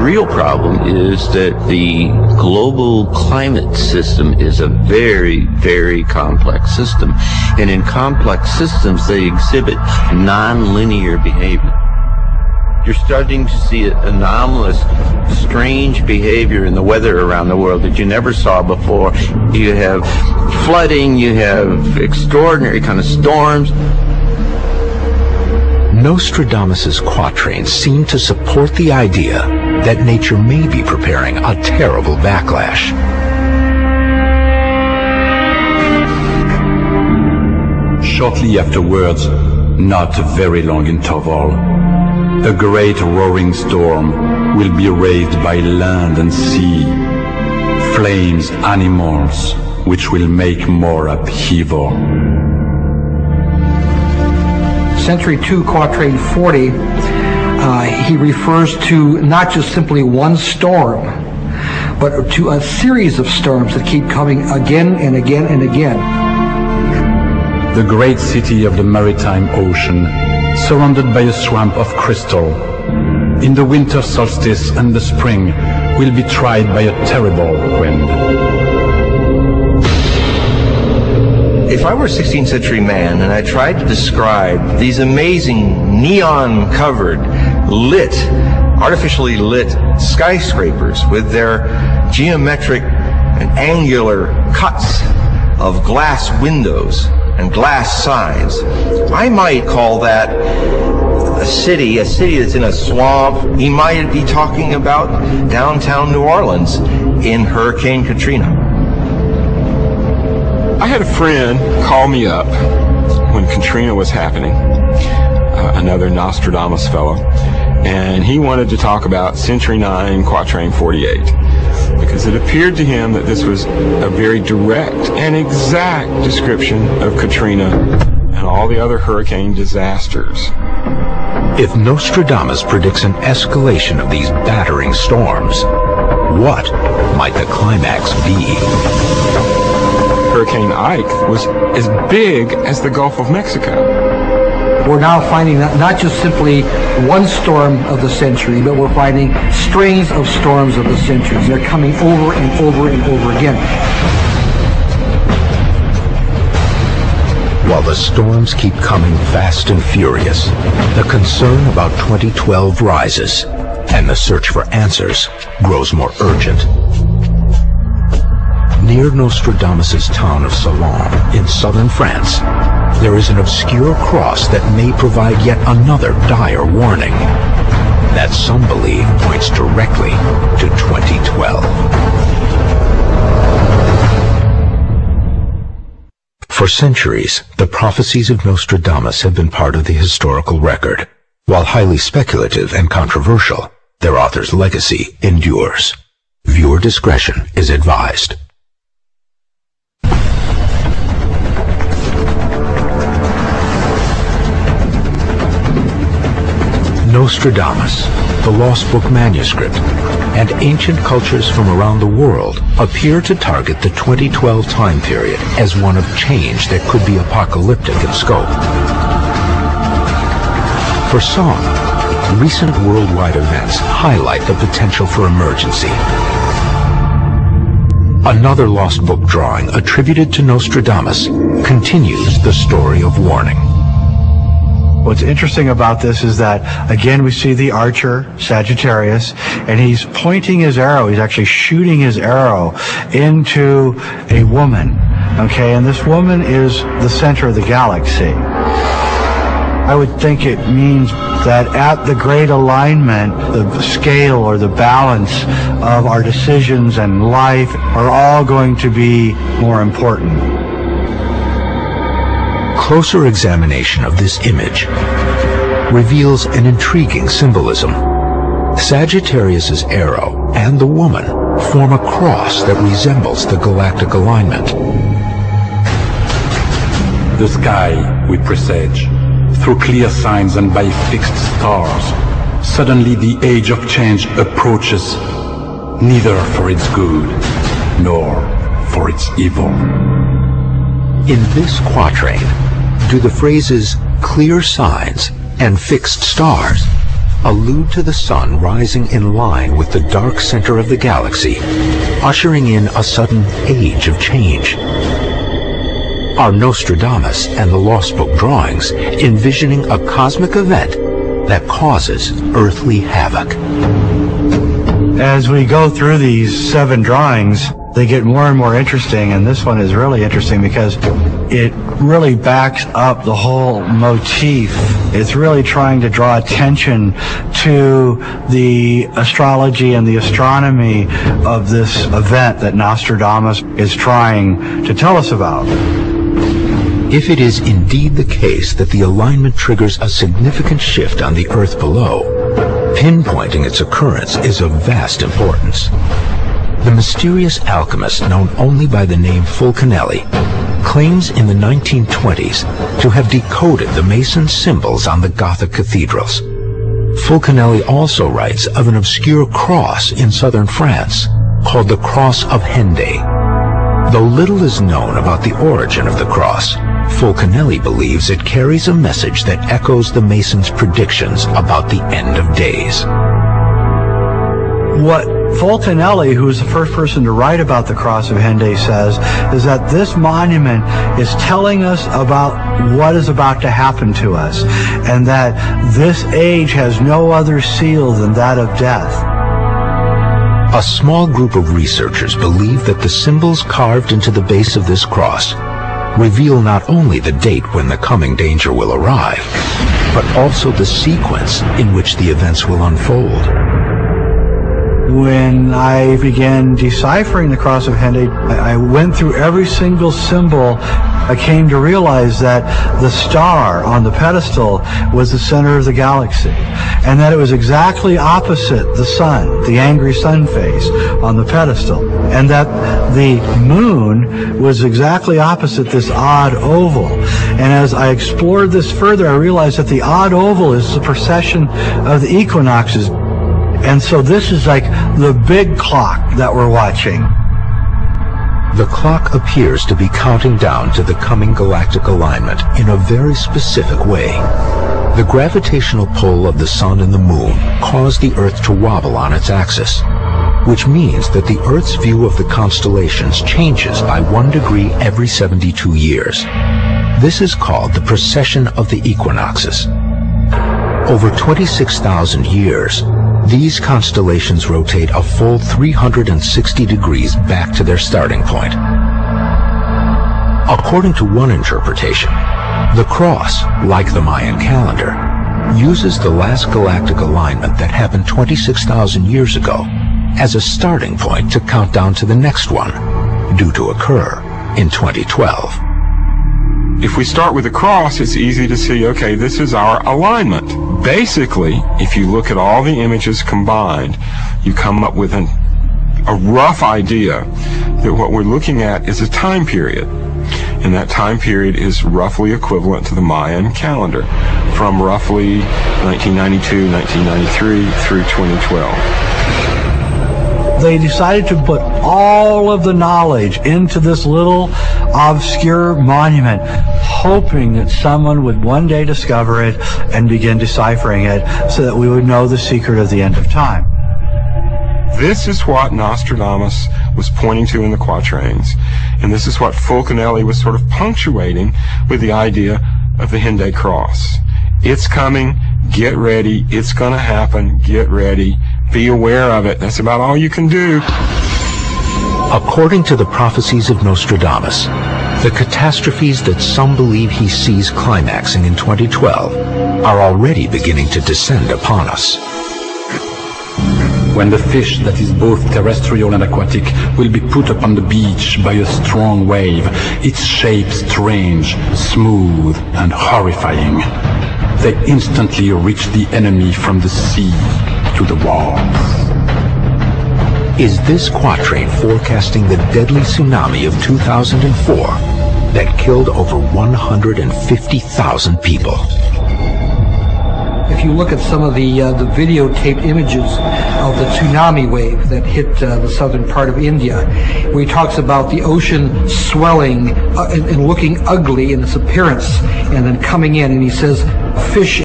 real problem is that the global climate system is a very, very complex system. And in complex systems, they exhibit non-linear behavior. You're starting to see anomalous, strange behavior in the weather around the world that you never saw before. You have flooding, you have extraordinary kind of storms. Nostradamus' quatrains seem to support the idea that nature may be preparing a terrible backlash. Shortly afterwards, not a very long interval, a great roaring storm will be ravaged by land and sea, flames, animals, which will make more upheaval. Century 2, Quatrain 40, he refers to not just simply one storm, but to a series of storms that keep coming again and again and again. The great city of the maritime ocean, surrounded by a swamp of crystal, in the winter solstice and the spring, will be tried by a terrible wind. If I were a 16th century man and I tried to describe these amazing neon-covered, lit, artificially lit skyscrapers with their geometric and angular cuts of glass windows and glass signs, I might call that a city that's in a swamp. He might be talking about downtown New Orleans in Hurricane Katrina. I had a friend call me up when Katrina was happening, another Nostrdamos fellow, and he wanted to talk about Century 9, Quatrain 48, because it appeared to him that this was a very direct and exact description of Katrina and all the other hurricane disasters. If Nostradamus predicts an escalation of these battering storms, what might the climax be? Hurricane Ike was as big as the Gulf of Mexico. We're now finding not just simply one storm of the century, but we're finding strings of storms of the centuries. They're coming over and over and over again. While the storms keep coming fast and furious, the concern about 2012 rises, and the search for answers grows more urgent. Near Nostradamus' town of Salon in southern France, there is an obscure cross that may provide yet another dire warning that some believe points directly to 2012. For centuries, the prophecies of Nostradamus have been part of the historical record. While highly speculative and controversial, their author's legacy endures. Viewer discretion is advised. Nostradamus, the Lost Book manuscript, and ancient cultures from around the world appear to target the 2012 time period as one of change that could be apocalyptic in scope. For some, recent worldwide events highlight the potential for emergency. Another Lost Book drawing attributed to Nostradamus continues the story of warning. What's interesting about this is that, again, we see the archer, Sagittarius, and he's pointing his arrow, he's actually shooting his arrow into a woman, okay, and this woman is the center of the galaxy. I would think it means that at the great alignment, the scale or the balance of our decisions and life are all going to be more important. Closer examination of this image reveals an intriguing symbolism. Sagittarius's arrow and the woman form a cross that resembles the galactic alignment. The sky, we presage, through clear signs and by fixed stars, suddenly the age of change approaches, neither for its good nor for its evil. In this quatrain, do the phrases clear signs and fixed stars allude to the sun rising in line with the dark center of the galaxy, ushering in a sudden age of change. Are Nostradamus and the Lost Book drawings envisioning a cosmic event that causes earthly havoc? As we go through these 7 drawings, they get more and more interesting, and this one is really interesting because it really backs up the whole motif. It's really trying to draw attention to the astrology and the astronomy of this event that Nostradamus is trying to tell us about. If it is indeed the case that the alignment triggers a significant shift on the Earth below, pinpointing its occurrence is of vast importance. The mysterious alchemist known only by the name Fulcanelli claims in the 1920s to have decoded the Mason symbols on the Gothic cathedrals. Fulcanelli also writes of an obscure cross in southern France called the Cross of Henday. Though little is known about the origin of the cross, Fulcanelli believes it carries a message that echoes the Masons' predictions about the end of days. What Fulcanelli, who was the first person to write about the Cross of Henday, says is that this monument is telling us about what is about to happen to us, and that this age has no other seal than that of death. A small group of researchers believe that the symbols carved into the base of this cross reveal not only the date when the coming danger will arrive, but also the sequence in which the events will unfold. When I began deciphering the Cross of Henday, I went through every single symbol. I came to realize that the star on the pedestal was the center of the galaxy, and that it was exactly opposite the sun, the angry sun face on the pedestal, and that the moon was exactly opposite this odd oval. And as I explored this further, I realized that the odd oval is the precession of the equinoxes. And so this is like the big clock that we're watching. The clock appears to be counting down to the coming galactic alignment in a very specific way. The gravitational pull of the sun and the moon cause the Earth to wobble on its axis, which means that the Earth's view of the constellations changes by 1 degree every 72 years. This is called the precession of the equinoxes. Over 26,000 years, these constellations rotate a full 360 degrees back to their starting point. According to one interpretation, the cross, like the Mayan calendar, uses the last galactic alignment that happened 26,000 years ago as a starting point to count down to the next one, due to occur in 2012. If we start with the cross, it's easy to see, okay, this is our alignment. Basically, if you look at all the images combined, you come up with a rough idea that what we're looking at is a time period. And that time period is roughly equivalent to the Mayan calendar, from roughly 1992, 1993 through 2012. They decided to put all of the knowledge into this little obscure monument, hoping that someone would one day discover it and begin deciphering it so that we would know the secret of the end of time. This is what Nostradamus was pointing to in the quatrains, and this is what Fulcanelli was sort of punctuating with the idea of the Henday cross. It's coming, get ready, it's going to happen, get ready, be aware of it. That's about all you can do. According to the prophecies of Nostradamus, the catastrophes that some believe he sees climaxing in 2012 are already beginning to descend upon us. When the fish that is both terrestrial and aquatic will be put upon the beach by a strong wave, its shape strange, smooth, and horrifying, they instantly reach the enemy from the sea to the walls. Is this quatrain forecasting the deadly tsunami of 2004 that killed over 150,000 people? If you look at some of the videotaped images of the tsunami wave that hit the southern part of India, where he talks about the ocean swelling and looking ugly in its appearance, and then coming in, and he says fish